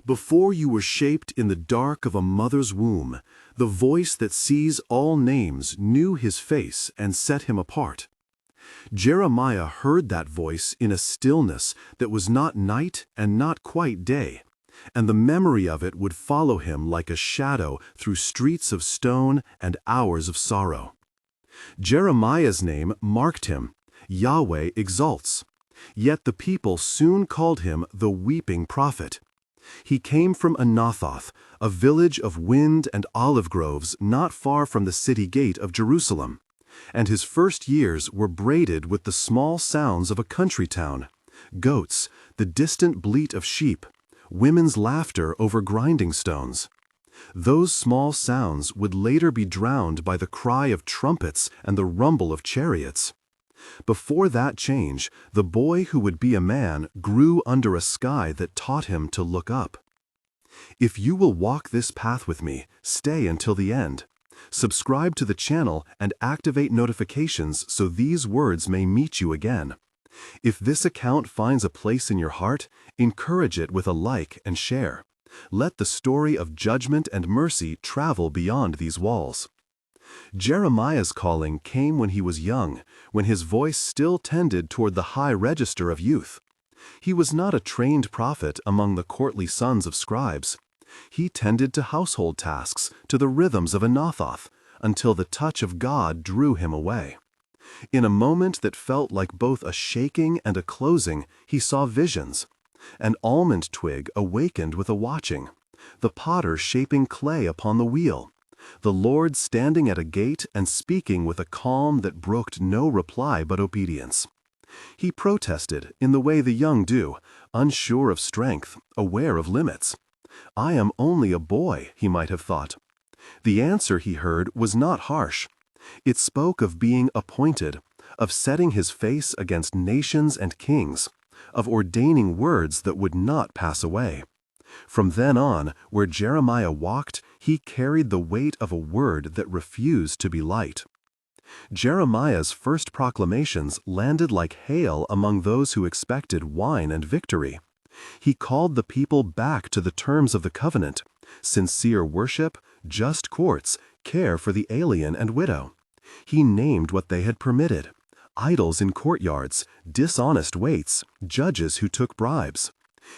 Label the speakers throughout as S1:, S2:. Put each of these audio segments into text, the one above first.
S1: Before you were shaped in the dark of a mother's womb, the voice that sees all names knew his face and set him apart. Jeremiah heard that voice in a stillness that was not night and not quite day, and the memory of it would follow him like a shadow through streets of stone and hours of sorrow. Jeremiah's name marked him. Yahweh exalts. Yet the people soon called him the weeping prophet. He came from Anathoth, a village of wind and olive groves not far from the city gate of Jerusalem, and his first years were braided with the small sounds of a country town: goats, the distant bleat of sheep, women's laughter over grinding stones. Those small sounds would later be drowned by the cry of trumpets and the rumble of chariots. Before that change, the boy who would be a man grew under a sky that taught him to look up. If you will walk this path with me, stay until the end. Subscribe to the channel and activate notifications so these words may meet you again. If this account finds a place in your heart, encourage it with a like and share. Let the story of judgment and mercy travel beyond these walls. Jeremiah's calling came when he was young, when his voice still tended toward the high register of youth. He was not a trained prophet among the courtly sons of scribes. He tended to household tasks, to the rhythms of Anathoth, until the touch of God drew him away. In a moment that felt like both a shaking and a closing, he saw visions. An almond twig awakened with a watching, the potter shaping clay upon the wheel, the Lord standing at a gate and speaking with a calm that brooked no reply but obedience. He protested in the way the young do, unsure of strength, aware of limits. "I am only a boy," he might have thought. The answer he heard was not harsh. It spoke of being appointed, of setting his face against nations and kings, of ordaining words that would not pass away. From then on, where Jeremiah walked, he carried the weight of a word that refused to be light. Jeremiah's first proclamations landed like hail among those who expected wine and victory. He called the people back to the terms of the covenant: sincere worship, just courts, care for the alien and widow. He named what they had permitted: idols in courtyards, dishonest waits, judges who took bribes.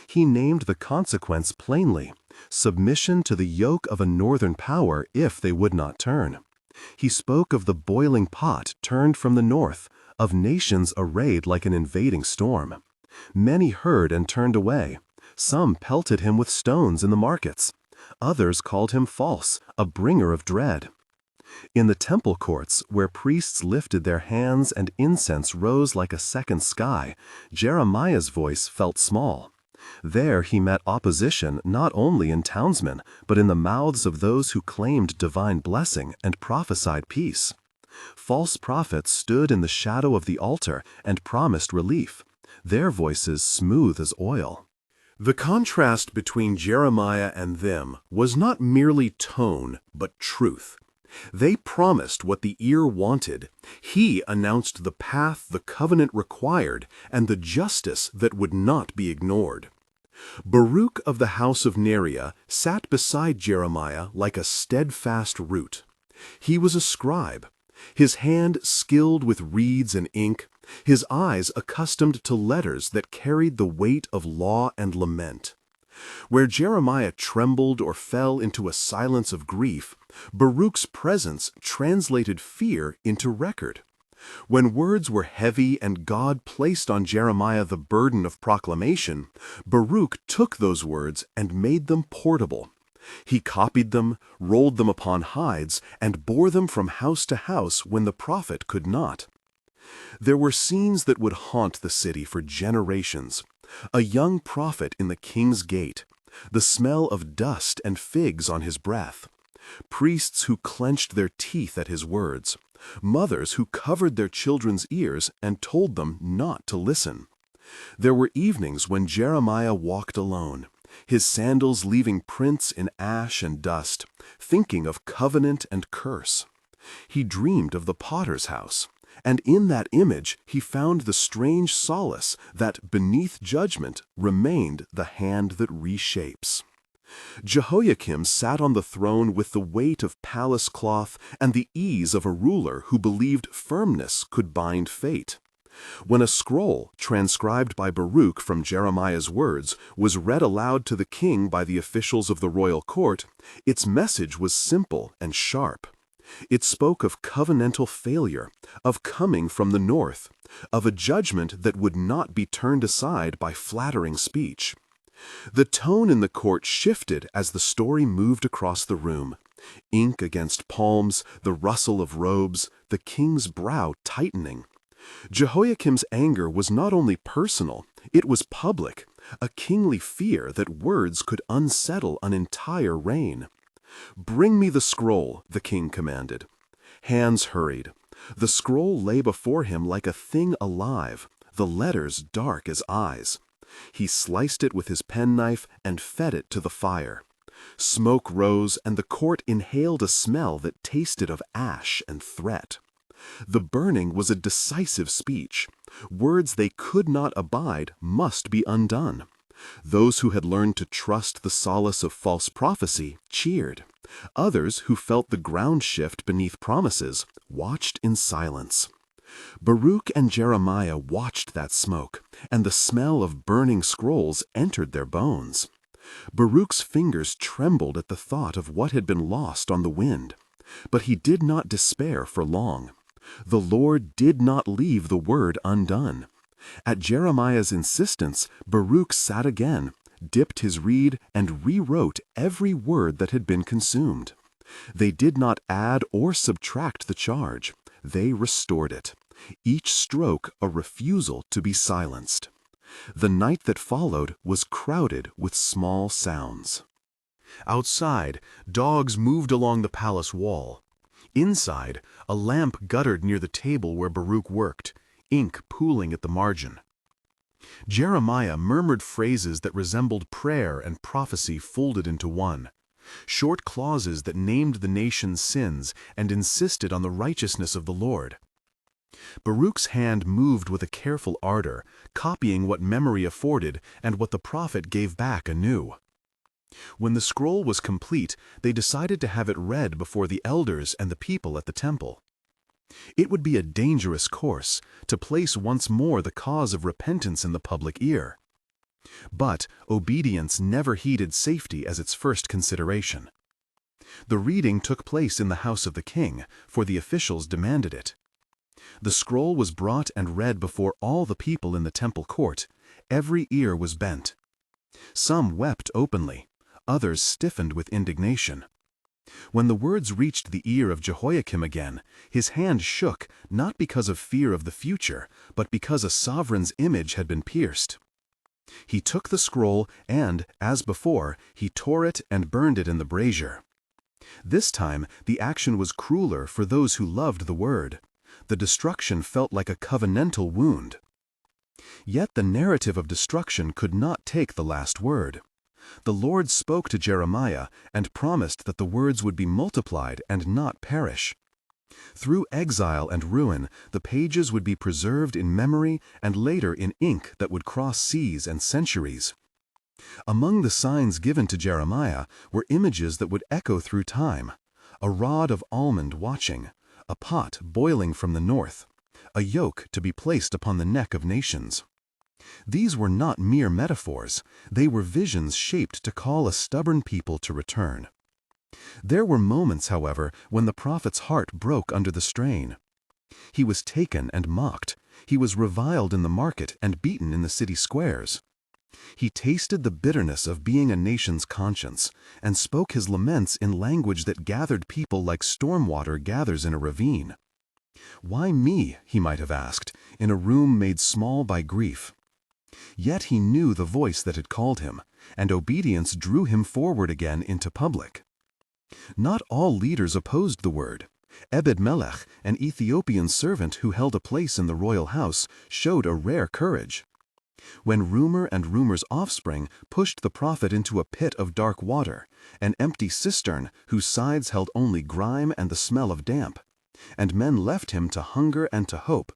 S1: He named the consequence plainly: submission to the yoke of a northern power if they would not turn. He spoke of the boiling pot turned from the north, of nations arrayed like an invading storm. Many heard and turned away. Some pelted him with stones in the markets. Others called him false, a bringer of dread. In the temple courts, where priests lifted their hands and incense rose like a second sky, Jeremiah's voice felt small. There he met opposition not only in townsmen, but in the mouths of those who claimed divine blessing and prophesied peace. False prophets stood in the shadow of the altar and promised relief, their voices smooth as oil. The contrast between Jeremiah and them was not merely tone, but truth. They promised what the ear wanted. He announced the path the covenant required and the justice that would not be ignored. Baruch of the house of Neriah sat beside Jeremiah like a steadfast root. He was a scribe, his hand skilled with reeds and ink, his eyes accustomed to letters that carried the weight of law and lament. Where Jeremiah trembled or fell into a silence of grief, Baruch's presence translated fear into record. When words were heavy and God placed on Jeremiah the burden of proclamation, Baruch took those words and made them portable. He copied them, rolled them upon hides, and bore them from house to house when the prophet could not. There were scenes that would haunt the city for generations. A young prophet in the king's gate, the smell of dust and figs on his breath. Priests who clenched their teeth at his words. Mothers who covered their children's ears and told them not to listen. There were evenings when Jeremiah walked alone, his sandals leaving prints in ash and dust, thinking of covenant and curse. He dreamed of the potter's house, and in that image he found the strange solace that beneath judgment remained the hand that reshapes. Jehoiakim sat on the throne with the weight of palace cloth and the ease of a ruler who believed firmness could bind fate. When a scroll, transcribed by Baruch from Jeremiah's words, was read aloud to the king by the officials of the royal court, its message was simple and sharp. It spoke of covenantal failure, of coming from the north, of a judgment that would not be turned aside by flattering speech. The tone in the court shifted as the story moved across the room. Ink against palms, the rustle of robes, the king's brow tightening. Jehoiakim's anger was not only personal, it was public, a kingly fear that words could unsettle an entire reign. "Bring me the scroll," the king commanded. Hands hurried. The scroll lay before him like a thing alive, the letters dark as eyes. He sliced it with his penknife and fed it to the fire. Smoke rose, and the court inhaled a smell that tasted of ash and threat. The burning was a decisive speech. Words they could not abide must be undone. Those who had learned to trust the solace of false prophecy cheered. Others, who felt the ground shift beneath promises, watched in silence. Baruch and Jeremiah watched that smoke, and the smell of burning scrolls entered their bones. Baruch's fingers trembled at the thought of what had been lost on the wind. But he did not despair for long. The Lord did not leave the word undone. At Jeremiah's insistence, Baruch sat again, dipped his reed, and rewrote every word that had been consumed. They did not add or subtract the charge. They restored it. Each stroke a refusal to be silenced. The night that followed was crowded with small sounds. Outside, dogs moved along the palace wall. Inside, a lamp guttered near the table where Baruch worked, ink pooling at the margin. Jeremiah murmured phrases that resembled prayer and prophecy folded into one, short clauses that named the nation's sins and insisted on the righteousness of the Lord. Baruch's hand moved with a careful ardor, copying what memory afforded and what the prophet gave back anew. When the scroll was complete, they decided to have it read before the elders and the people at the temple. It would be a dangerous course, to place once more the cause of repentance in the public ear. But obedience never heeded safety as its first consideration. The reading took place in the house of the king, for the officials demanded it. The scroll was brought and read before all the people in the temple court. Every ear was bent. Some wept openly. Others stiffened with indignation. When the words reached the ear of Jehoiakim again, his hand shook, not because of fear of the future, but because a sovereign's image had been pierced. He took the scroll and, as before, he tore it and burned it in the brazier. This time, the action was crueler for those who loved the word. The destruction felt like a covenantal wound. Yet the narrative of destruction could not take the last word. The Lord spoke to Jeremiah and promised that the words would be multiplied and not perish. Through exile and ruin, the pages would be preserved in memory and later in ink that would cross seas and centuries. Among the signs given to Jeremiah were images that would echo through time: a rod of almond watching, a pot boiling from the north, a yoke to be placed upon the neck of nations. These were not mere metaphors, they were visions shaped to call a stubborn people to return. There were moments, however, when the prophet's heart broke under the strain. He was taken and mocked. He was reviled in the market and beaten in the city squares. He tasted the bitterness of being a nation's conscience and spoke his laments in language that gathered people like storm water gathers in a ravine. Why me, he might have asked, in a room made small by grief? Yet he knew the voice that had called him, and obedience drew him forward again into public. Not all leaders opposed the word. Ebed-melech, an Ethiopian servant who held a place in the royal house, showed a rare courage. When rumor and rumor's offspring pushed the prophet into a pit of dark water, an empty cistern whose sides held only grime and the smell of damp, and men left him to hunger and to hope,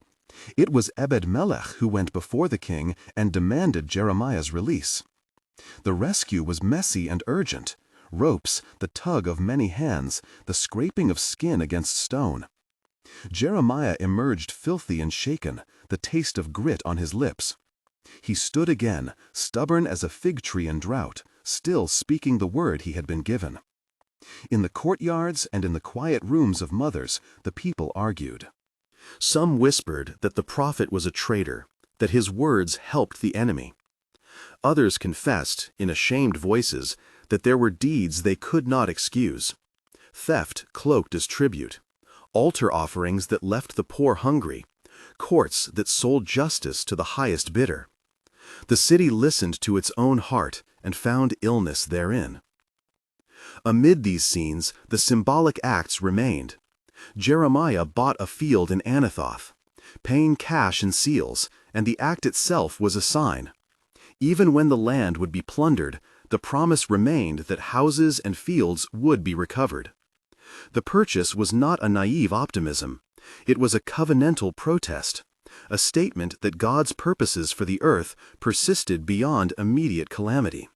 S1: it was Ebed-melech who went before the king and demanded Jeremiah's release. The rescue was messy and urgent. Ropes, the tug of many hands, the scraping of skin against stone. Jeremiah emerged filthy and shaken, the taste of grit on his lips. He stood again, stubborn as a fig tree in drought, still speaking the word he had been given. In the courtyards and in the quiet rooms of mothers, the people argued. Some whispered that the prophet was a traitor, that his words helped the enemy. Others confessed, in ashamed voices, that there were deeds they could not excuse. Theft cloaked as tribute, altar offerings that left the poor hungry, courts that sold justice to the highest bidder. The city listened to its own heart and found illness therein. Amid these scenes, the symbolic acts remained. Jeremiah bought a field in Anathoth, paying cash in seals, and the act itself was a sign. Even when the land would be plundered, the promise remained that houses and fields would be recovered. The purchase was not a naive optimism. It was a covenantal protest, a statement that God's purposes for the earth persisted beyond immediate calamity.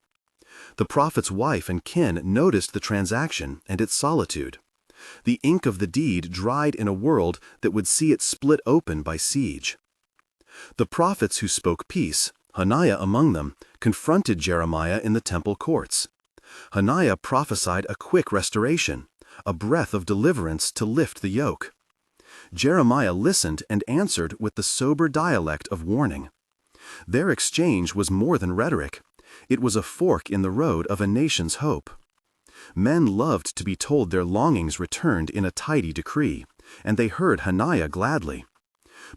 S1: The prophet's wife and kin noticed the transaction and its solitude. The ink of the deed dried in a world that would see it split open by siege. The prophets who spoke peace, Hananiah among them, confronted Jeremiah in the temple courts. Hananiah prophesied a quick restoration, a breath of deliverance to lift the yoke. Jeremiah listened and answered with the sober dialect of warning. Their exchange was more than rhetoric. It was a fork in the road of a nation's hope. Men loved to be told their longings returned in a tidy decree, and they heard Hananiah gladly.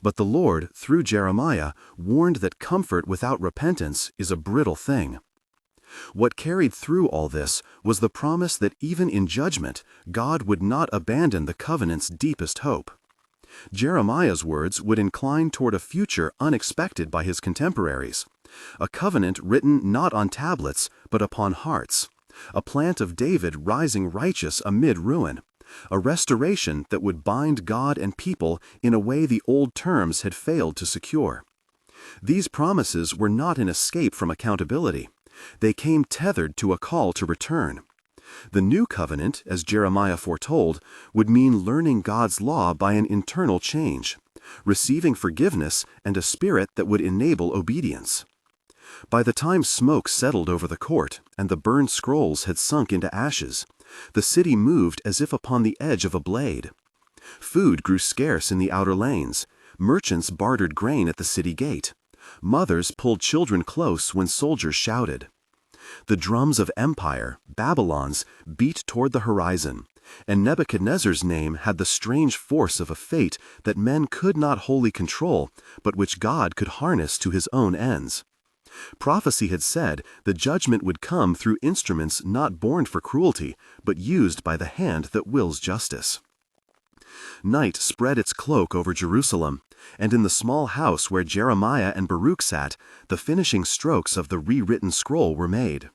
S1: But the Lord, through Jeremiah, warned that comfort without repentance is a brittle thing. What carried through all this was the promise that even in judgment, God would not abandon the covenant's deepest hope. Jeremiah's words would incline toward a future unexpected by his contemporaries, a covenant written not on tablets but upon hearts, a plant of David rising righteous amid ruin, a restoration that would bind God and people in a way the old terms had failed to secure. These promises were not an escape from accountability. They came tethered to a call to return. The new covenant, as Jeremiah foretold, would mean learning God's law by an internal change, receiving forgiveness and a spirit that would enable obedience. By the time smoke settled over the court and the burned scrolls had sunk into ashes, the city moved as if upon the edge of a blade. Food grew scarce in the outer lanes. Merchants bartered grain at the city gate. Mothers pulled children close when soldiers shouted. The drums of empire, Babylon's, beat toward the horizon, and Nebuchadnezzar's name had the strange force of a fate that men could not wholly control, but which God could harness to his own ends. Prophecy had said the judgment would come through instruments not born for cruelty, but used by the hand that wills justice. Night spread its cloak over Jerusalem, and in the small house where Jeremiah and Baroo sat, the finishing strokes of the rewritten scroll were made.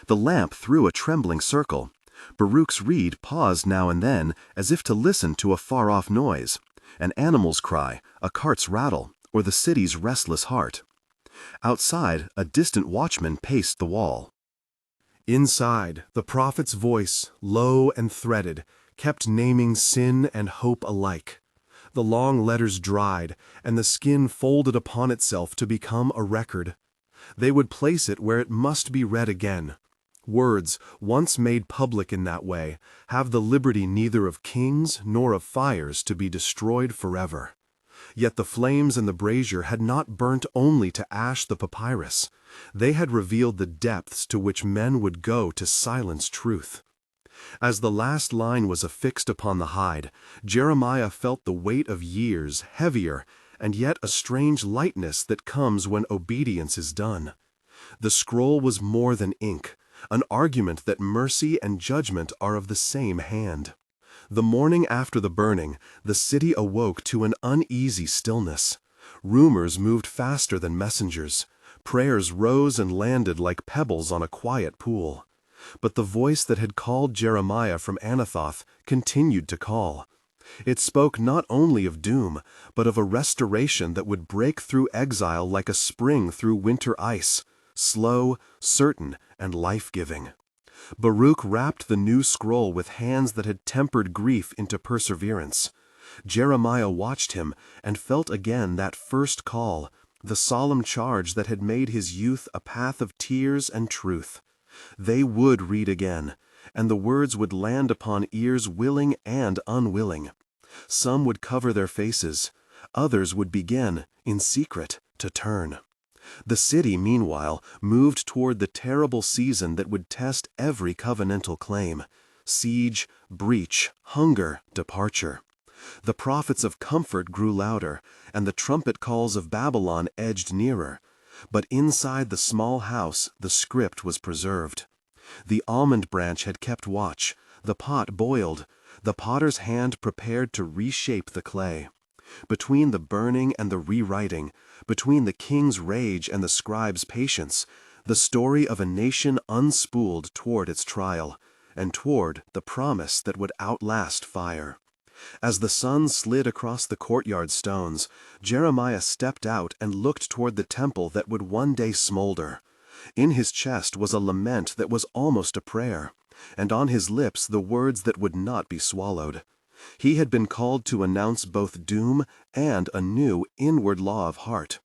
S1: The lamp threw a trembling circle. Baroo's reed paused now and then, as if to listen to a far-off noise, an animal's cry, a cart's rattle, or the city's restless heart. Outside, a distant watchman paced the wall. Inside, the prophet's voice, low and threaded, kept naming sin and hope alike. The long letters dried, and the skin folded upon itself to become a record. They would place it where it must be read again. Words, once made public in that way, have the liberty neither of kings nor of fires to be destroyed forever. Yet the flames in the brazier had not burnt only to ash the papyrus. They had revealed the depths to which men would go to silence truth. As the last line was affixed upon the hide, Jeremiah felt the weight of years heavier, and yet a strange lightness that comes when obedience is done. The scroll was more than ink, an argument that mercy and judgment are of the same hand. The morning after the burning, the city awoke to an uneasy stillness. Rumors moved faster than messengers. Prayers rose and landed like pebbles on a quiet pool. But the voice that had called Jeremiah from Anathoth continued to call. It spoke not only of doom, but of a restoration that would break through exile like a spring through winter ice, slow, certain, and life-giving. Baruch wrapped the new scroll with hands that had tempered grief into perseverance. Jeremiah watched him and felt again that first call, the solemn charge that had made his youth a path of tears and truth. They would read again, and the words would land upon ears willing and unwilling. Some would cover their faces, others would begin, in secret, to turn. The city, meanwhile, moved toward the terrible season that would test every covenantal claim: siege, breach, hunger, departure. The prophets of comfort grew louder, and the trumpet calls of Babylon edged nearer. But inside the small house the script was preserved. The almond branch had kept watch, the pot boiled, the potter's hand prepared to reshape the clay. Between the burning and the rewriting, between the king's rage and the scribe's patience, the story of a nation unspooled toward its trial, and toward the promise that would outlast fire. As the sun slid across the courtyard stones, Jeremiah stepped out and looked toward the temple that would one day smolder. In his chest was a lament that was almost a prayer, and on his lips the words that would not be swallowed. He had been called to announce both doom and a new inward law of heart.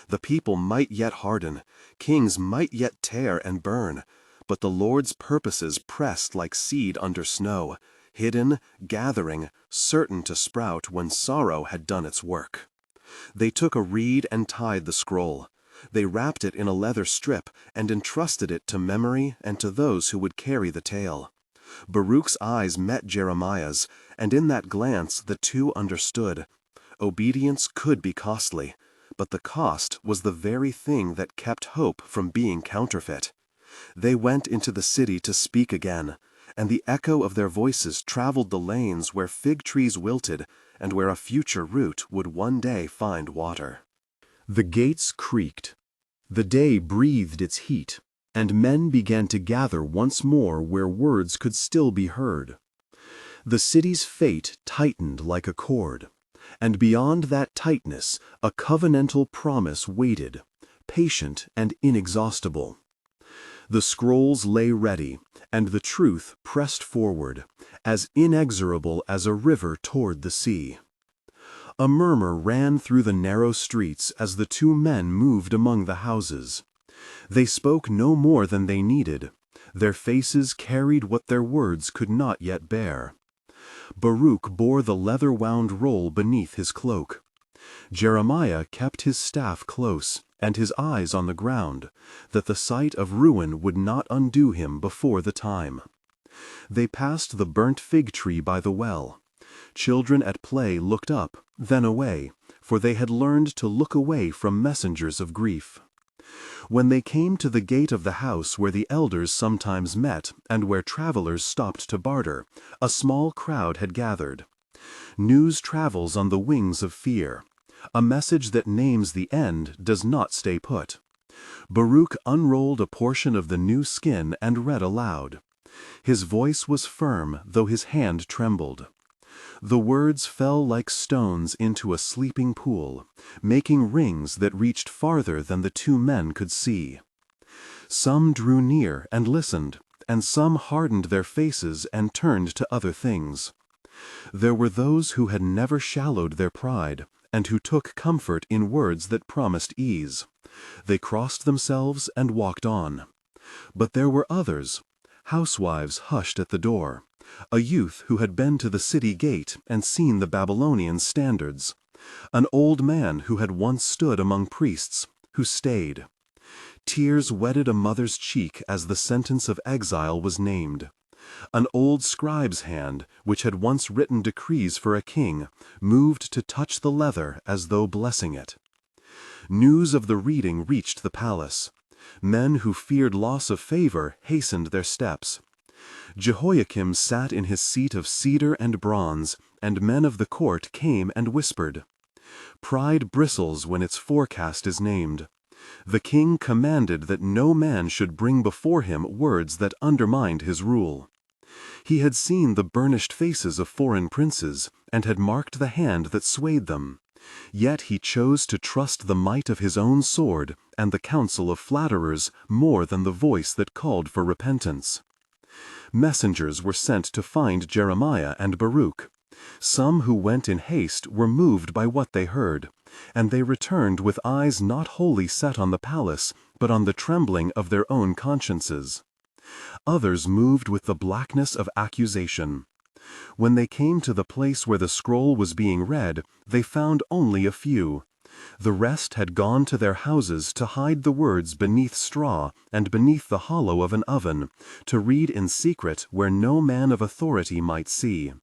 S1: The people might yet harden, kings might yet tear and burn, but the Lord's purposes pressed like seed under snow, hidden, gathering, certain to sprout when sorrow had done its work. They took a reed and tied the scroll. They wrapped it in a leather strip and entrusted it to memory and to those who would carry the tale. Baruch's eyes met Jeremiah's, and in that glance the two understood. Obedience could be costly, but the cost was the very thing that kept hope from being counterfeit. They went into the city to speak again, and the echo of their voices traveled the lanes where fig trees wilted and where a future root would one day find water. The gates creaked. The day breathed its heat, and men began to gather once more where words could still be heard. The city's fate tightened like a cord, and beyond that tightness a covenantal promise waited, patient and inexhaustible. The scrolls lay ready, and the truth pressed forward, as inexorable as a river toward the sea. A murmur ran through the narrow streets as the two men moved among the houses. They spoke no more than they needed. Their faces carried what their words could not yet bear. Baruch bore the leather-wound roll beneath his cloak. Jeremiah kept his staff close, and his eyes on the ground, that the sight of ruin would not undo him before the time. They passed the burnt fig tree by the well. Children at play looked up, then away, for they had learned to look away from messengers of grief. When they came to the gate of the house where the elders sometimes met and where travelers stopped to barter, a small crowd had gathered. News travels on the wings of fear. A message that names the end does not stay put. Baruch unrolled a portion of the new skin and read aloud. His voice was firm, though his hand trembled. The words fell like stones into a sleeping pool, making rings that reached farther than the two men could see. Some drew near and listened, and some hardened their faces and turned to other things. There were those who had never shallowed their pride, and who took comfort in words that promised ease. They crossed themselves and walked on. But there were others, housewives hushed at the door, a youth who had been to the city gate and seen the Babylonian standards, an old man who had once stood among priests, who stayed. Tears wetted a mother's cheek as the sentence of exile was named. An old scribe's hand, which had once written decrees for a king, moved to touch the leather as though blessing it. News of the reading reached the palace. Men who feared loss of favor hastened their steps. Jehoiakim sat in his seat of cedar and bronze, and men of the court came and whispered. Pride bristles when its forecast is named. The king commanded that no man should bring before him words that undermined his rule. He had seen the burnished faces of foreign princes, and had marked the hand that swayed them. Yet he chose to trust the might of his own sword and the counsel of flatterers more than the voice that called for repentance. Messengers were sent to find Jeremiah and Baruch. Some who went in haste were moved by what they heard, and they returned with eyes not wholly set on the palace, but on the trembling of their own consciences. Others moved with the blackness of accusation. When they came to the place where the scroll was being read, they found only a few. The rest had gone to their houses to hide the words beneath straw and beneath the hollow of an oven, to read in secret where no man of authority might see.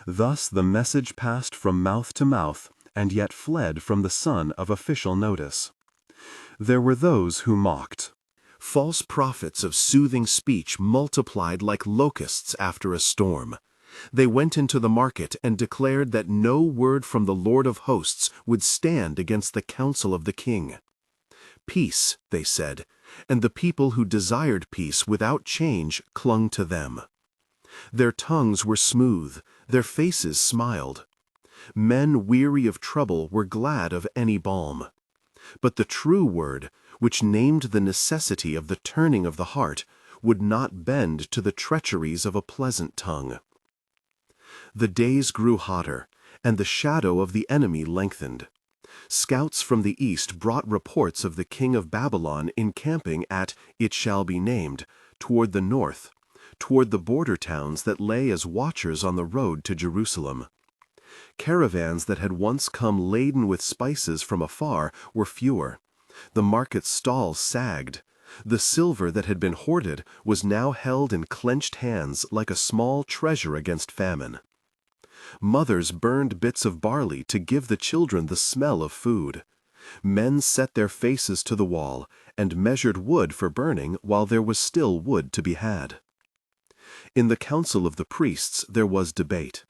S1: Thus the message passed from mouth to mouth, and yet fled from the sun of official notice. There were those who mocked. False prophets of soothing speech multiplied like locusts after a storm. They went into the market and declared that no word from the Lord of hosts would stand against the counsel of the king. Peace, they said, and the people who desired peace without change clung to them. Their tongues were smooth, their faces smiled. Men weary of trouble were glad of any balm. But the true word, which named the necessity of the turning of the heart, would not bend to the treacheries of a pleasant tongue. The days grew hotter, and the shadow of the enemy lengthened. Scouts from the east brought reports of the king of Babylon encamping at It Shall Be Named, toward the north, toward the border towns that lay as watchers on the road to Jerusalem. Caravans that had once come laden with spices from afar were fewer. The market stalls sagged. The silver that had been hoarded was now held in clenched hands like a small treasure against famine. Mothers burned bits of barley to give the children the smell of food. Men set their faces to the wall and measured wood for burning while there was still wood to be had. In the council of the priests there was debate.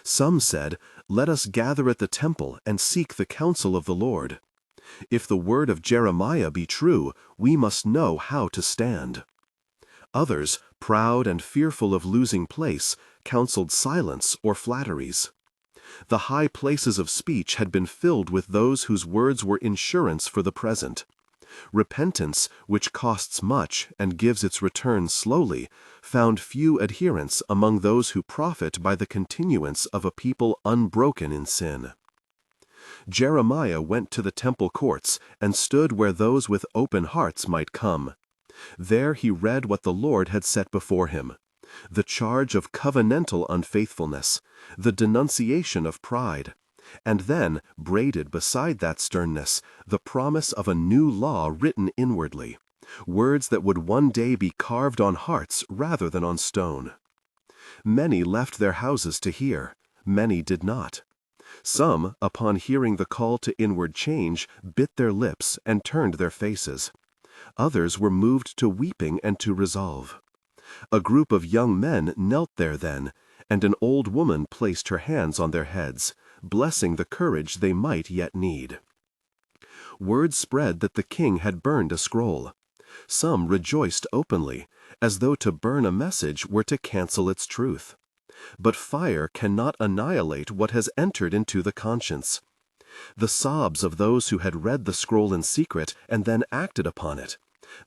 S1: Some said, "Let us gather at the temple and seek the counsel of the Lord. If the word of Jeremiah be true, we must know how to stand." Others, proud and fearful of losing place, counseled silence or flatteries. The high places of speech had been filled with those whose words were insurance for the present. Repentance, which costs much and gives its return slowly, found few adherents among those who profit by the continuance of a people unbroken in sin. Jeremiah went to the temple courts and stood where those with open hearts might come. There he read what the Lord had set before him: the charge of covenantal unfaithfulness, the denunciation of pride, and then, braided beside that sternness, the promise of a new law written inwardly, words that would one day be carved on hearts rather than on stone. Many left their houses to hear, many did not. Some, upon hearing the call to inward change, bit their lips and turned their faces. Others were moved to weeping and to resolve. A group of young men knelt there then, and an old woman placed her hands on their heads, blessing the courage they might yet need. Word spread that the king had burned a scroll. Some rejoiced openly, as though to burn a message were to cancel its truth. But fire cannot annihilate what has entered into the conscience. The sobs of those who had read the scroll in secret and then acted upon it,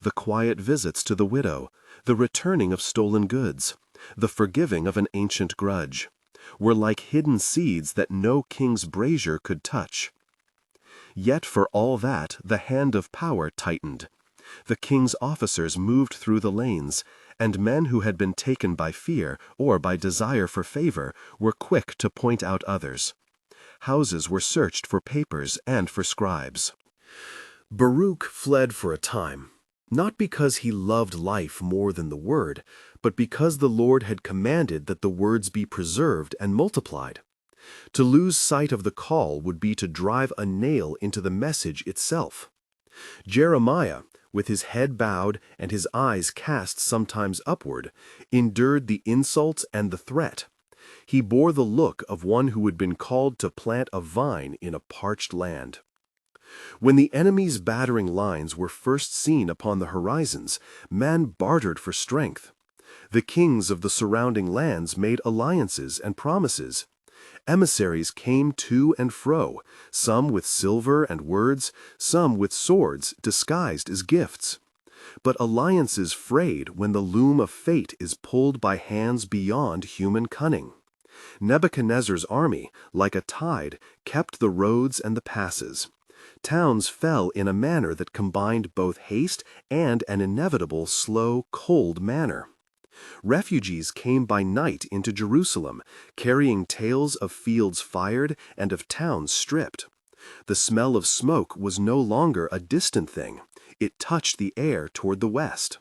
S1: the quiet visits to the widow, the returning of stolen goods, the forgiving of an ancient grudge, were like hidden seeds that no king's brazier could touch. Yet for all that the hand of power tightened. The king's officers moved through the lanes, and men who had been taken by fear or by desire for favor were quick to point out others. Houses were searched for papers and for scribes. Baruch fled for a time, not because he loved life more than the word, but because the Lord had commanded that the words be preserved and multiplied. To lose sight of the call would be to drive a nail into the message itself. Jeremiah, with his head bowed and his eyes cast sometimes upward, endured the insults and the threat. He bore the look of one who had been called to plant a vine in a parched land. When the enemy's battering lines were first seen upon the horizons, man bartered for strength. The kings of the surrounding lands made alliances and promises. Emissaries came to and fro, some with silver and words, some with swords disguised as gifts. But alliances frayed when the loom of fate is pulled by hands beyond human cunning. Nebuchadnezzar's army, like a tide, kept the roads and the passes. Towns fell in a manner that combined both haste and an inevitable slow, cold manner. Refugees came by night into Jerusalem, carrying tales of fields fired and of towns stripped. The smell of smoke was no longer a distant thing. It touched the air toward the west.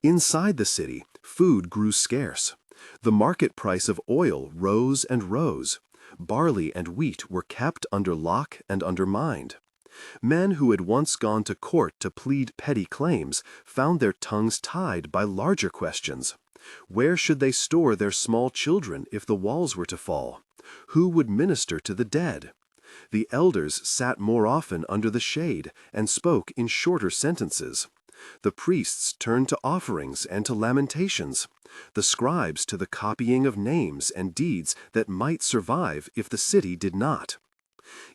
S1: Inside the city, food grew scarce. The market price of oil rose and rose. Barley and wheat were kept under lock and undermined. Men who had once gone to court to plead petty claims found their tongues tied by larger questions. Where should they store their small children if the walls were to fall? Who would minister to the dead? The elders sat more often under the shade and spoke in shorter sentences. The priests turned to offerings and to lamentations, the scribes to the copying of names and deeds that might survive if the city did not.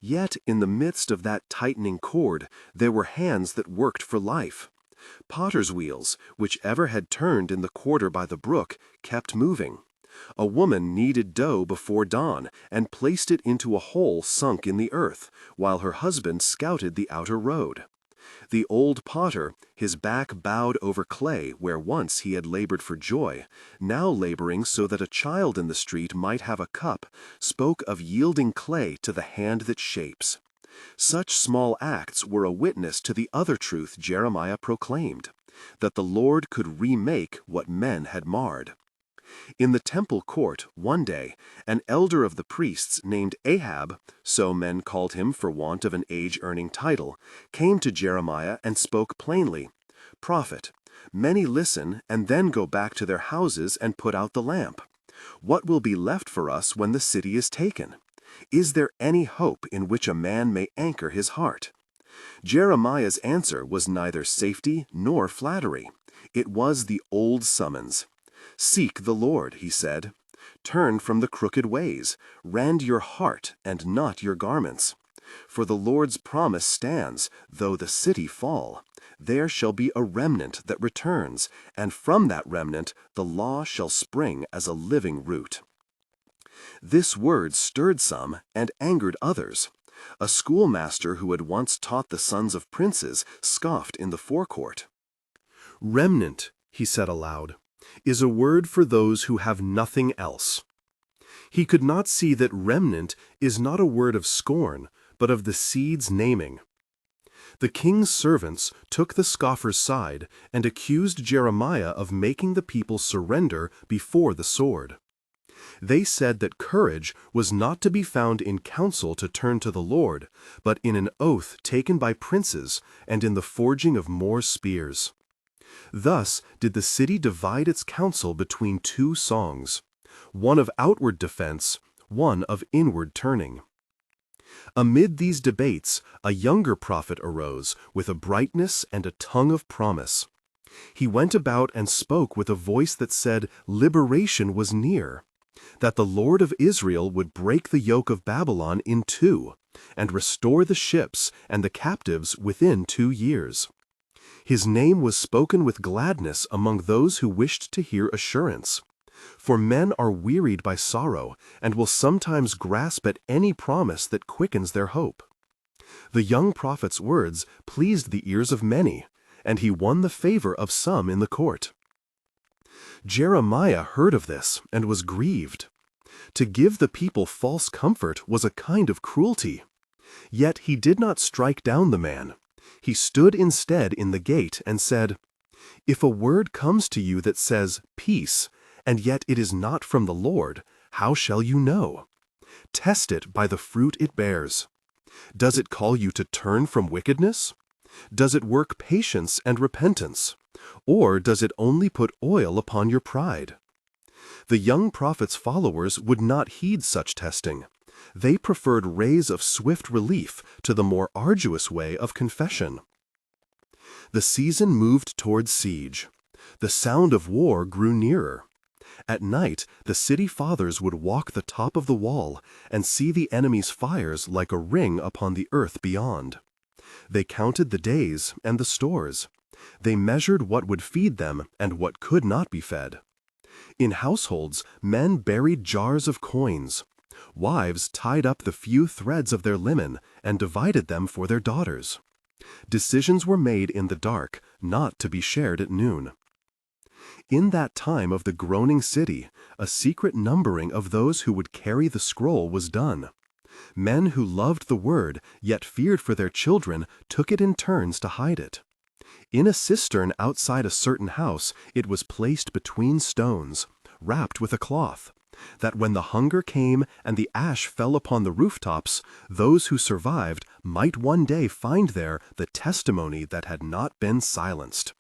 S1: Yet in the midst of that tightening cord, there were hands that worked for life. Potter's wheels, whichever had turned in the quarter by the brook, kept moving. A woman kneaded dough before dawn and placed it into a hole sunk in the earth, while her husband scouted the outer road. The old potter, his back bowed over clay where once he had labored for joy, now laboring so that a child in the street might have a cup, spoke of yielding clay to the hand that shapes. Such small acts were a witness to the other truth Jeremiah proclaimed, that the Lord could remake what men had marred. In the temple court, one day, an elder of the priests named Ahab, so men called him for want of an age-earning title, came to Jeremiah and spoke plainly, "Prophet, many listen and then go back to their houses and put out the lamp. What will be left for us when the city is taken? Is there any hope in which a man may anchor his heart?" Jeremiah's answer was neither safety nor flattery. It was the old summons. "Seek the Lord," he said. "Turn from the crooked ways. Rend your heart and not your garments. For the Lord's promise stands, though the city fall. There shall be a remnant that returns, and from that remnant the law shall spring as a living root." This word stirred some and angered others. A schoolmaster who had once taught the sons of princes scoffed in the forecourt. "Remnant," he said aloud, "is a word for those who have nothing else." He could not see that remnant is not a word of scorn, but of the seed's naming. The king's servants took the scoffer's side and accused Jeremiah of making the people surrender before the sword. They said that courage was not to be found in counsel to turn to the Lord, but in an oath taken by princes and in the forging of more spears. Thus did the city divide its counsel between two songs, one of outward defense, one of inward turning. Amid these debates, a younger prophet arose with a brightness and a tongue of promise. He went about and spoke with a voice that said liberation was near, that the Lord of Israel would break the yoke of Babylon in two, and restore the ships and the captives within 2 years. His name was spoken with gladness among those who wished to hear assurance. For men are wearied by sorrow, and will sometimes grasp at any promise that quickens their hope. The young prophet's words pleased the ears of many, and he won the favor of some in the court. Jeremiah heard of this and was grieved. To give the people false comfort was a kind of cruelty. Yet he did not strike down the man. He stood instead in the gate and said, "If a word comes to you that says, 'Peace,' and yet it is not from the Lord, how shall you know? Test it by the fruit it bears. Does it call you to turn from wickedness? Does it work patience and repentance? Or does it only put oil upon your pride?" The young prophet's followers would not heed such testing. They preferred rays of swift relief to the more arduous way of confession. The season moved toward siege. The sound of war grew nearer. At night, the city fathers would walk the top of the wall and see the enemy's fires like a ring upon the earth beyond. They counted the days and the stores. They measured what would feed them and what could not be fed. In households, men buried jars of coins. Wives tied up the few threads of their linen and divided them for their daughters. Decisions were made in the dark, not to be shared at noon. In that time of the groaning city, a secret numbering of those who would carry the scroll was done. Men who loved the word, yet feared for their children, took it in turns to hide it. In a cistern outside a certain house, it was placed between stones, wrapped with a cloth, that when the hunger came and the ash fell upon the rooftops, those who survived might one day find there the testimony that had not been silenced.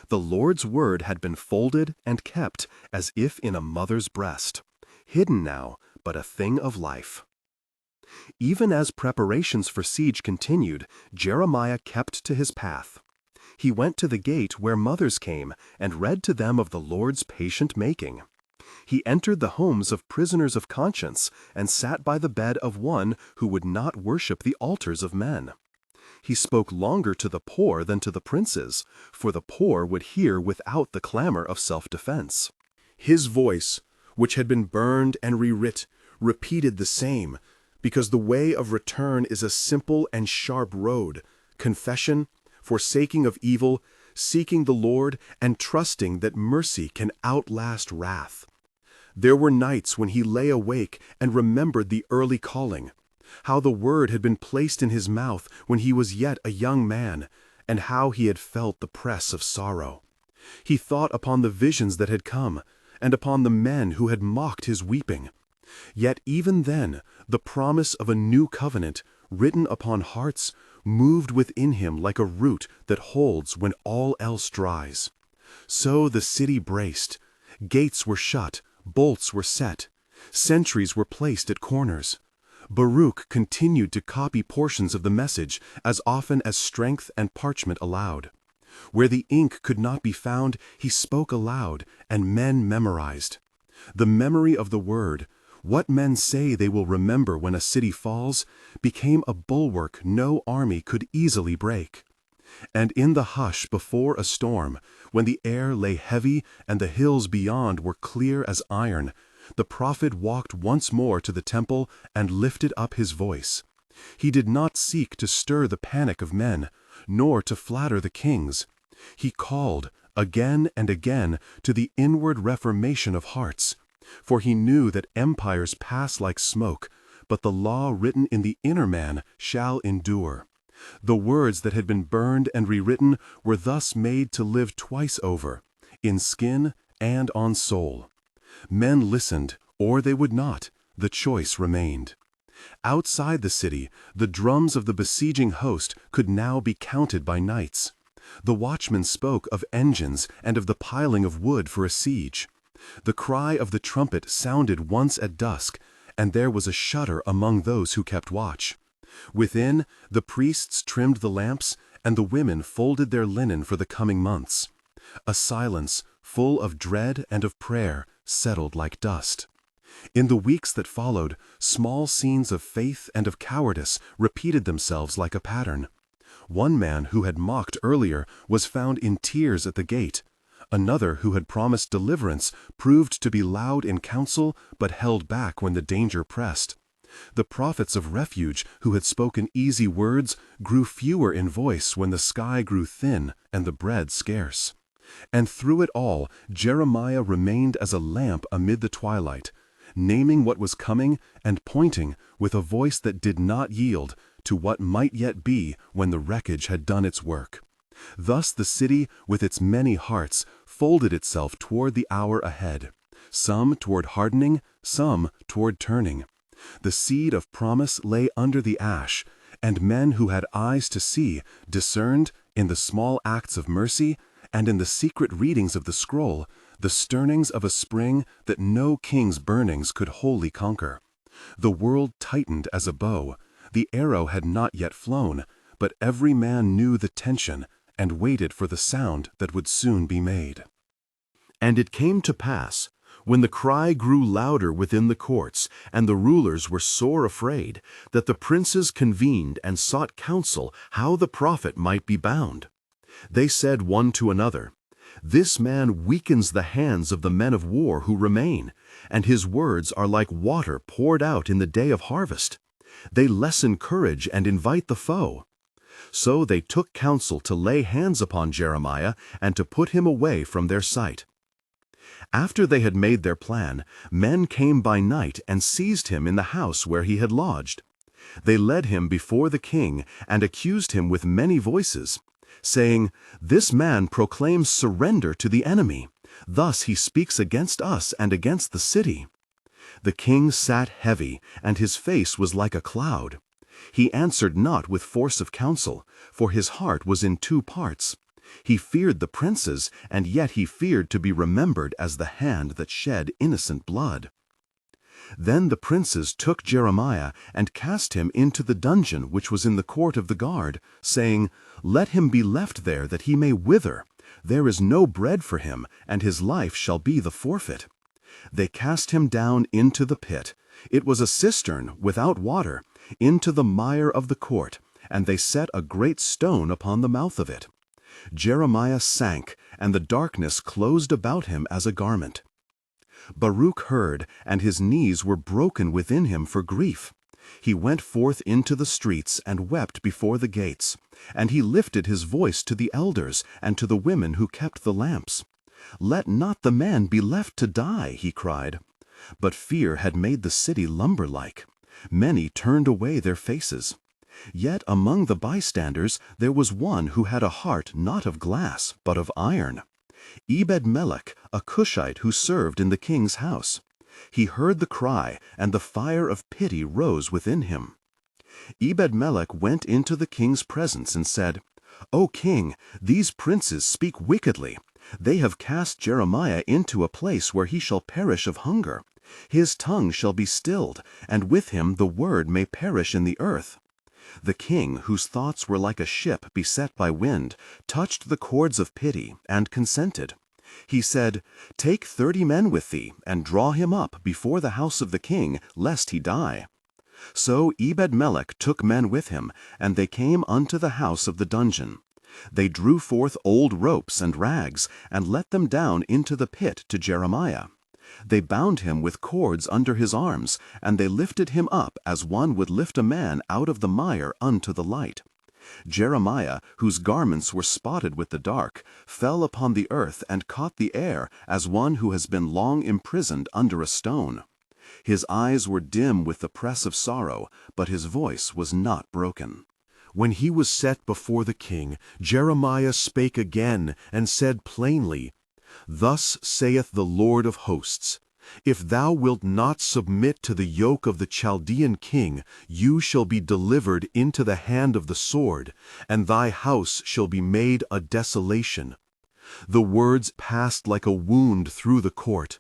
S1: The Lord's word had been folded and kept as if in a mother's breast, hidden now, but a thing of life. Even as preparations for siege continued, Jeremiah kept to his path. He went to the gate where mothers came and read to them of the Lord's patient making. He entered the homes of prisoners of conscience and sat by the bed of one who would not worship the altars of men. He spoke longer to the poor than to the princes, for the poor would hear without the clamor of self-defense. His voice, which had been burned and rewrit, repeated the same, because the way of return is a simple and sharp road, confession, forsaking of evil, seeking the Lord, and trusting that mercy can outlast wrath. There were nights when he lay awake and remembered the early calling, how the word had been placed in his mouth when he was yet a young man, and how he had felt the press of sorrow. He thought upon the visions that had come, and upon the men who had mocked his weeping. Yet even then, the promise of a new covenant, written upon hearts, moved within him like a root that holds when all else dries. So the city braced. Gates were shut, bolts were set. Sentries were placed at corners. Baruch continued to copy portions of the message as often as strength and parchment allowed. Where the ink could not be found, he spoke aloud, and men memorized. The memory of the word, what men say they will remember when a city falls, became a bulwark no army could easily break. And in the hush before a storm, when the air lay heavy and the hills beyond were clear as iron, the prophet walked once more to the temple and lifted up his voice. He did not seek to stir the panic of men, nor to flatter the kings. He called, again and again, to the inward reformation of hearts. For he knew that empires pass like smoke, but the law written in the inner man shall endure. The words that had been burned and rewritten were thus made to live twice over, in skin and on soul. Men listened, or they would not. The choice remained. Outside the city, the drums of the besieging host could now be counted by knights. The watchmen spoke of engines and of the piling of wood for a siege. The cry of the trumpet sounded once at dusk, and there was a shudder among those who kept watch. Within, the priests trimmed the lamps, and the women folded their linen for the coming months. A silence, full of dread and of prayer, settled like dust. In the weeks that followed, small scenes of faith and of cowardice repeated themselves like a pattern. One man who had mocked earlier was found in tears at the gate. Another who had promised deliverance proved to be loud in council, but held back when the danger pressed. The prophets of refuge who had spoken easy words grew fewer in voice when the sky grew thin and the bread scarce. And through it all, Jeremiah remained as a lamp amid the twilight, naming what was coming and pointing, with a voice that did not yield, to what might yet be when the wreckage had done its work. Thus the city, with its many hearts, folded itself toward the hour ahead, some toward hardening, some toward turning. The seed of promise lay under the ash, and men who had eyes to see discerned, in the small acts of mercy and in the secret readings of the scroll, the stirrings of a spring that no king's burnings could wholly conquer. The world tightened as a bow. The arrow had not yet flown, but every man knew the tension and waited for the sound that would soon be made. And it came to pass, When the cry grew louder within the courts, and the rulers were sore afraid, that the princes convened and sought counsel how the prophet might be bound. They said one to another, "This man weakens the hands of the men of war who remain, and his words are like water poured out in the day of harvest. They lessen courage and invite the foe." So they took counsel to lay hands upon Jeremiah and to put him away from their sight. After they had made their plan, men came by night and seized him in the house where he had lodged. They led him before the king and accused him with many voices, saying, "This man proclaims surrender to the enemy. Thus he speaks against us and against the city." The king sat heavy, and his face was like a cloud. He answered not with force of counsel, for his heart was in two parts. He feared the princes, and yet he feared to be remembered as the hand that shed innocent blood. Then the princes took Jeremiah and cast him into the dungeon which was in the court of the guard, saying, "Let him be left there that he may wither. There is no bread for him, and his life shall be the forfeit." They cast him down into the pit. It was a cistern without water, into the mire of the court, and they set a great stone upon the mouth of it. Jeremiah sank, and the darkness closed about him as a garment. Baruch heard, and his knees were broken within him for grief. He went forth into the streets and wept before the gates, and he lifted his voice to the elders and to the women who kept the lamps. "Let not the man be left to die," he cried. But fear had made the city lumber-like. Many turned away their faces. Yet among the bystanders there was one who had a heart not of glass, but of iron. Ebed-melech, a Cushite who served in the king's house. He heard the cry, and the fire of pity rose within him. Ebed-melech went into the king's presence and said, "O king, these princes speak wickedly. They have cast Jeremiah into a place where he shall perish of hunger. His tongue shall be stilled, and with him the word may perish in the earth." The king, whose thoughts were like a ship beset by wind, touched the chords of pity and consented. He said, "Take 30 men with thee, and draw him up before the house of the king, lest he die." So Ebed-melech took men with him, and they came unto the house of the dungeon. They drew forth old ropes and rags, and let them down into the pit to Jeremiah. They bound him with cords under his arms, and they lifted him up as one would lift a man out of the mire unto the light. Jeremiah, whose garments were spotted with the dark, fell upon the earth and caught the air as one who has been long imprisoned under a stone. His eyes were dim with the press of sorrow, but his voice was not broken. When he was set before the king, Jeremiah spake again and said plainly, "Thus saith the Lord of hosts, If thou wilt not submit to the yoke of the Chaldean king, you shall be delivered into the hand of the sword, and thy house shall be made a desolation." The words passed like a wound through the court.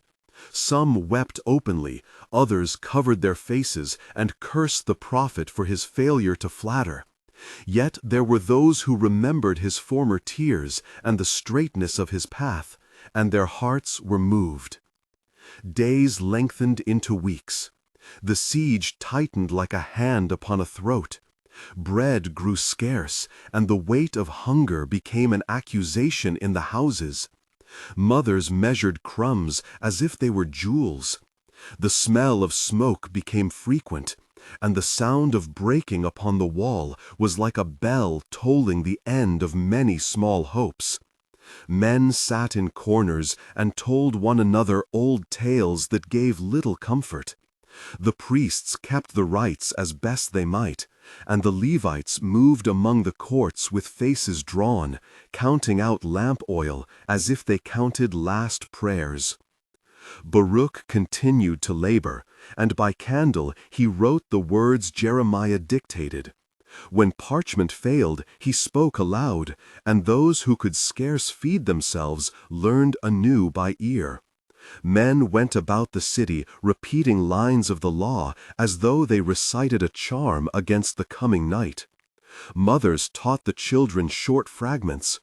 S1: Some wept openly, others covered their faces and cursed the prophet for his failure to flatter. Yet there were those who remembered his former tears and the straightness of his path, and their hearts were moved. Days lengthened into weeks. The siege tightened like a hand upon a throat. Bread grew scarce, and the weight of hunger became an accusation in the houses. Mothers measured crumbs as if they were jewels. The smell of smoke became frequent, and the sound of breaking upon the wall was like a bell tolling the end of many small hopes. Men sat in corners and told one another old tales that gave little comfort. The priests kept the rites as best they might, and the Levites moved among the courts with faces drawn, counting out lamp oil as if they counted last prayers. Baruch continued to labor, and by candle he wrote the words Jeremiah dictated. When parchment failed, he spoke aloud, and those who could scarce feed themselves learned anew by ear. Men went about the city repeating lines of the law as though they recited a charm against the coming night. Mothers taught the children short fragments.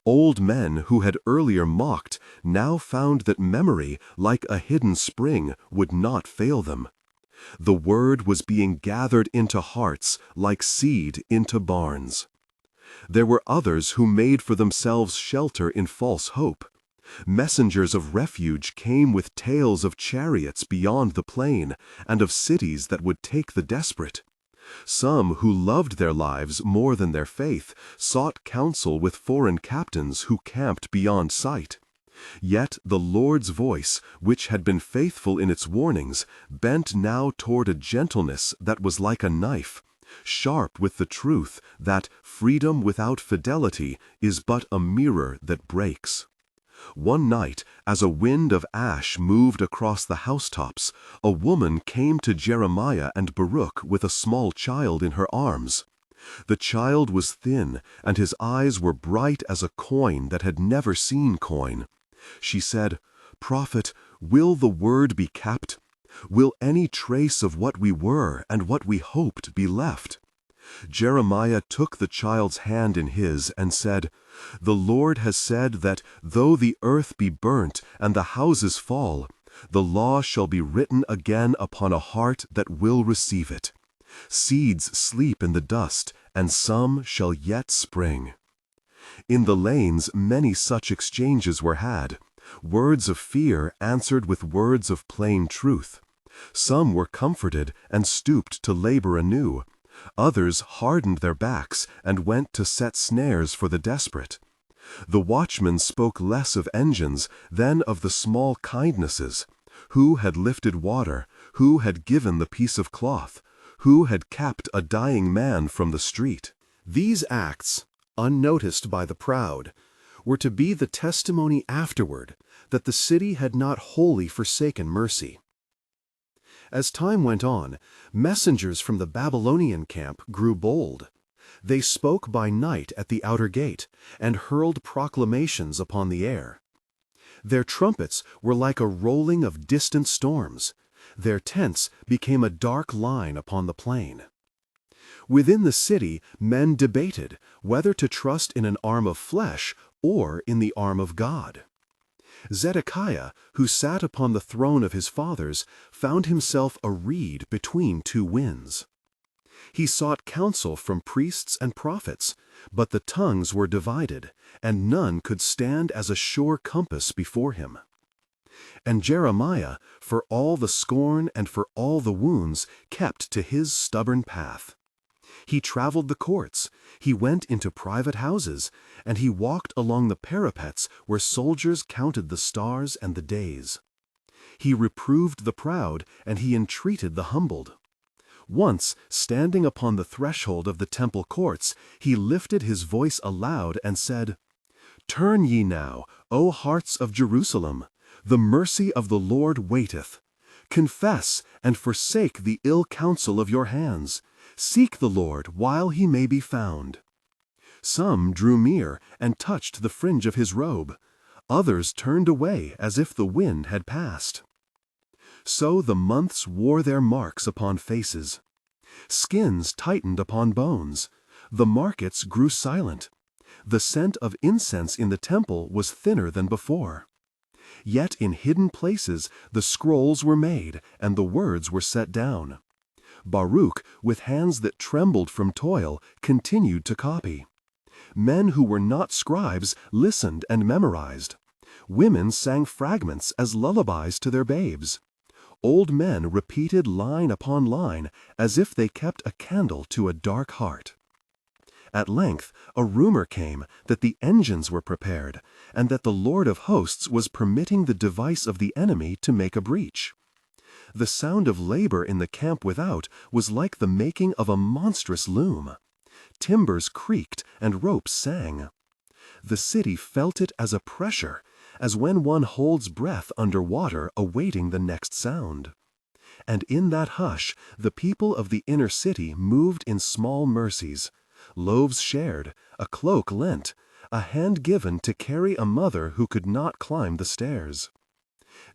S1: Old men who had earlier mocked now found that memory, like a hidden spring, would not fail them. The word was being gathered into hearts like seed into barns. There were others who made for themselves shelter in false hope. Messengers of refuge came with tales of chariots beyond the plain and of cities that would take the desperate. Some who loved their lives more than their faith sought counsel with foreign captains who camped beyond sight. Yet the Lord's voice, which had been faithful in its warnings, bent now toward a gentleness that was like a knife, sharp with the truth that freedom without fidelity is but a mirror that breaks. One night, as a wind of ash moved across the housetops, a woman came to Jeremiah and Baruch with a small child in her arms. The child was thin, and his eyes were bright as a coin that had never seen coin. She said, "Prophet, will the word be kept? Will any trace of what we were and what we hoped be left?" Jeremiah took the child's hand in his and said, "The Lord has said that though the earth be burnt and the houses fall, the law shall be written again upon a heart that will receive it. Seeds sleep in the dust, and some shall yet spring." In the lanes many such exchanges were had. Words of fear answered with words of plain truth. Some were comforted and stooped to labor anew. Others hardened their backs and went to set snares for the desperate. The watchmen spoke less of engines than of the small kindnesses. Who had lifted water? Who had given the piece of cloth? Who had kept a dying man from the street? These acts, unnoticed by the proud, were to be the testimony afterward that the city had not wholly forsaken mercy. As time went on, messengers from the Babylonian camp grew bold. They spoke by night at the outer gate and hurled proclamations upon the air. Their trumpets were like a rolling of distant storms. Their tents became a dark line upon the plain. Within the city, men debated whether to trust in an arm of flesh or in the arm of God. Zedekiah, who sat upon the throne of his fathers, found himself a reed between two winds. He sought counsel from priests and prophets, but the tongues were divided, and none could stand as a sure compass before him. And Jeremiah, for all the scorn and for all the wounds, kept to his stubborn path. He traveled the courts, he went into private houses, and he walked along the parapets where soldiers counted the stars and the days. He reproved the proud, and he entreated the humbled. Once, standing upon the threshold of the temple courts, he lifted his voice aloud and said, "Turn ye now, O hearts of Jerusalem, the mercy of the Lord waiteth. Confess and forsake the ill counsel of your hands. Seek the Lord while he may be found." Some drew near and touched the fringe of his robe. Others turned away as if the wind had passed. So the months wore their marks upon faces. Skins tightened upon bones. The markets grew silent. The scent of incense in the temple was thinner than before. Yet in hidden places the scrolls were made and the words were set down. Baruch, with hands that trembled from toil, continued to copy. Men who were not scribes listened and memorized. Women sang fragments as lullabies to their babes. Old men repeated line upon line as if they kept a candle to a dark heart. At length a rumor came that the engines were prepared, and that the Lord of hosts was permitting the device of the enemy to make a breach. The sound of labor in the camp without was like the making of a monstrous loom. Timbers creaked and ropes sang. The city felt it as a pressure, as when one holds breath under water awaiting the next sound. And in that hush, the people of the inner city moved in small mercies. Loaves shared, a cloak lent, a hand given to carry a mother who could not climb the stairs.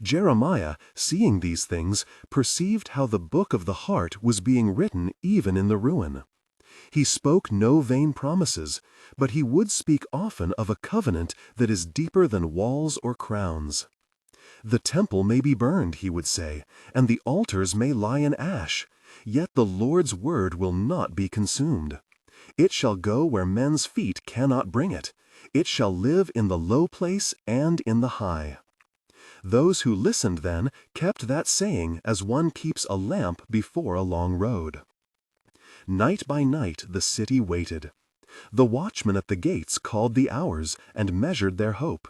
S1: Jeremiah, seeing these things, perceived how the book of the heart was being written even in the ruin. He spoke no vain promises, but he would speak often of a covenant that is deeper than walls or crowns. The temple may be burned, he would say, and the altars may lie in ash, yet the Lord's word will not be consumed. It shall go where men's feet cannot bring it. It shall live in the low place and in the high. Those who listened then kept that saying as one keeps a lamp before a long road. Night by night the city waited. The watchmen at the gates called the hours and measured their hope.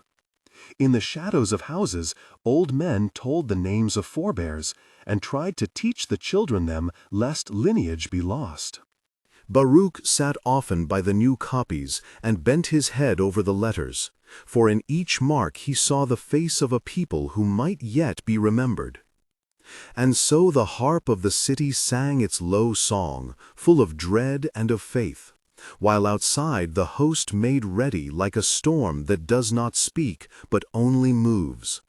S1: In the shadows of houses, old men told the names of forebears and tried to teach the children them, lest lineage be lost. Baruch sat often by the new copies and bent his head over the letters, for in each mark he saw the face of a people who might yet be remembered. And so the harp of the city sang its low song, full of dread and of faith, while outside the host made ready like a storm that does not speak but only moves.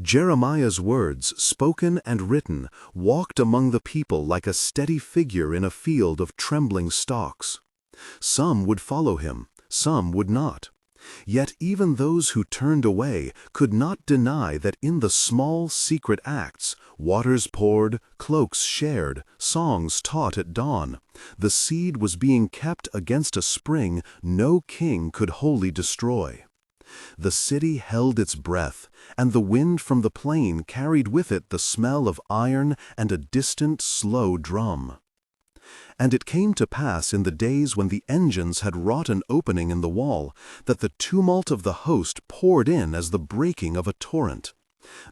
S1: Jeremiah's words, spoken and written, walked among the people like a steady figure in a field of trembling stalks. Some would follow him, some would not. Yet even those who turned away could not deny that in the small secret acts, waters poured, cloaks shared, songs taught at dawn, the seed was being kept against a spring no king could wholly destroy. The city held its breath, and the wind from the plain carried with it the smell of iron and a distant, slow drum. And it came to pass in the days when the engines had wrought an opening in the wall, that the tumult of the host poured in as the breaking of a torrent.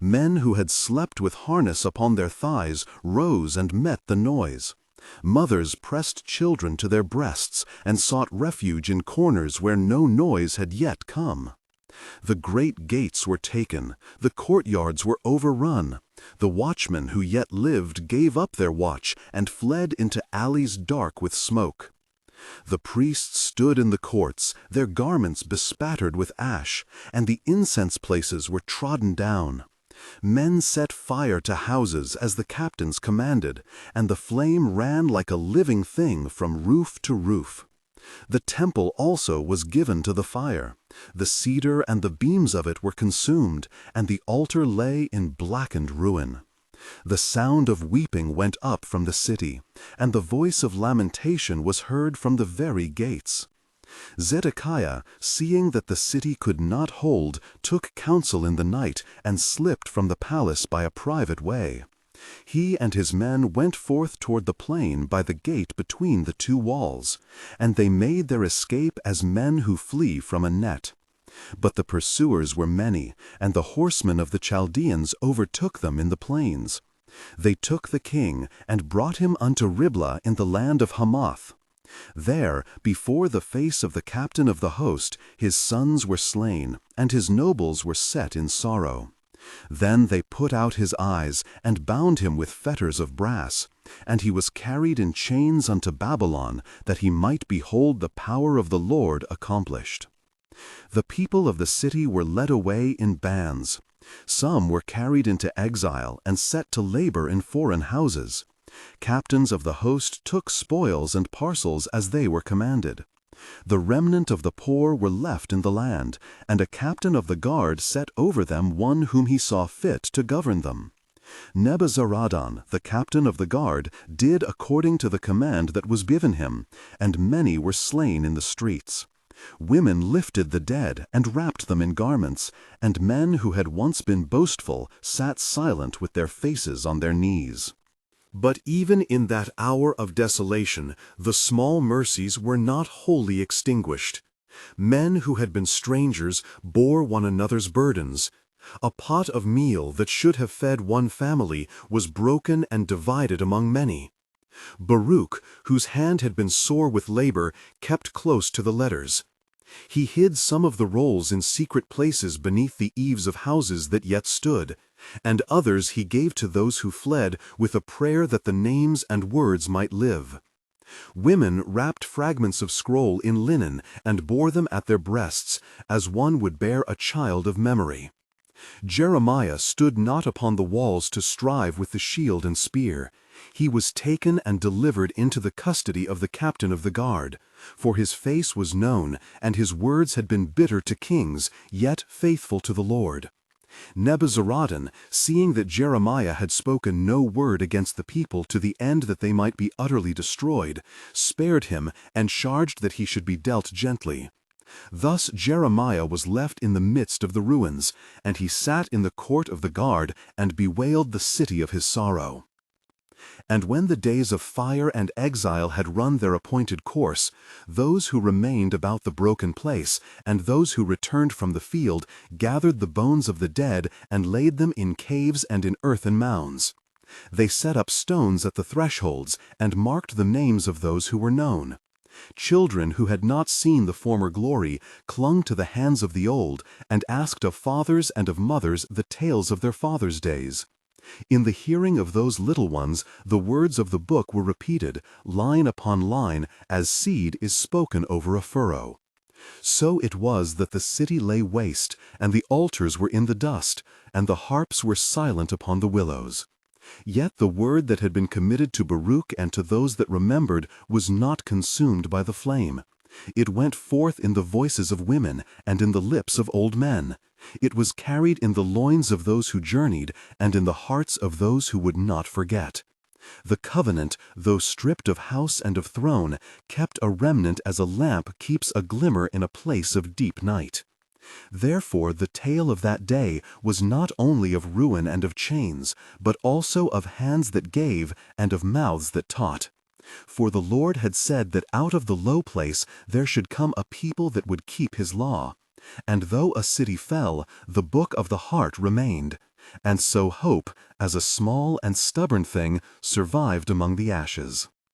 S1: Men who had slept with harness upon their thighs rose and met the noise. Mothers pressed children to their breasts and sought refuge in corners where no noise had yet come. The great gates were taken, the courtyards were overrun. The watchmen who yet lived gave up their watch and fled into alleys dark with smoke. The priests stood in the courts, their garments bespattered with ash, and the incense places were trodden down. Men set fire to houses as the captains commanded, and the flame ran like a living thing from roof to roof. The temple also was given to the fire. The cedar and the beams of it were consumed, and the altar lay in blackened ruin. The sound of weeping went up from the city, and the voice of lamentation was heard from the very gates. Zedekiah, seeing that the city could not hold, took counsel in the night and slipped from the palace by a private way. He and his men went forth toward the plain by the gate between the two walls, and they made their escape as men who flee from a net. But the pursuers were many, and the horsemen of the Chaldeans overtook them in the plains. They took the king and brought him unto Riblah in the land of Hamath. There, before the face of the captain of the host, his sons were slain, and his nobles were set in sorrow. Then they put out his eyes, and bound him with fetters of brass, and he was carried in chains unto Babylon, that he might behold the power of the Lord accomplished. The people of the city were led away in bands. Some were carried into exile and set to labor in foreign houses. Captains of the host took spoils and parcels as they were commanded. The remnant of the poor were left in the land, and a captain of the guard set over them one whom he saw fit to govern them. Nebuzaradan, the captain of the guard, did according to the command that was given him, and many were slain in the streets. Women lifted the dead and wrapped them in garments, and men who had once been boastful sat silent with their faces on their knees. But even in that hour of desolation, the small mercies were not wholly extinguished. Men who had been strangers bore one another's burdens. A pot of meal that should have fed one family was broken and divided among many. Baruch, whose hand had been sore with labor, kept close to the letters. He hid some of the rolls in secret places beneath the eaves of houses that yet stood, and others he gave to those who fled with a prayer that the names and words might live. Women wrapped fragments of scroll in linen and bore them at their breasts, as one would bear a child of memory. Jeremiah stood not upon the walls to strive with the shield and spear. He was taken and delivered into the custody of the captain of the guard, for his face was known, and his words had been bitter to kings, yet faithful to the Lord. Nebuzaradan, seeing that Jeremiah had spoken no word against the people to the end that they might be utterly destroyed, spared him and charged that he should be dealt gently. Thus Jeremiah was left in the midst of the ruins, and he sat in the court of the guard and bewailed the city of his sorrow. And when the days of fire and exile had run their appointed course, those who remained about the broken place, and those who returned from the field, gathered the bones of the dead and laid them in caves and in earthen mounds. They set up stones at the thresholds, and marked the names of those who were known. Children who had not seen the former glory clung to the hands of the old, and asked of fathers and of mothers the tales of their fathers' days. In the hearing of those little ones, the words of the book were repeated, line upon line, as seed is spoken over a furrow. So it was that the city lay waste, and the altars were in the dust, and the harps were silent upon the willows. Yet the word that had been committed to Baruch and to those that remembered was not consumed by the flame. It went forth in the voices of women, and in the lips of old men. It was carried in the loins of those who journeyed, and in the hearts of those who would not forget. The covenant, though stripped of house and of throne, kept a remnant as a lamp keeps a glimmer in a place of deep night. Therefore the tale of that day was not only of ruin and of chains, but also of hands that gave and of mouths that taught. For the Lord had said that out of the low place there should come a people that would keep his law. And though a city fell, the book of the heart remained. And so hope, as a small and stubborn thing, survived among the ashes.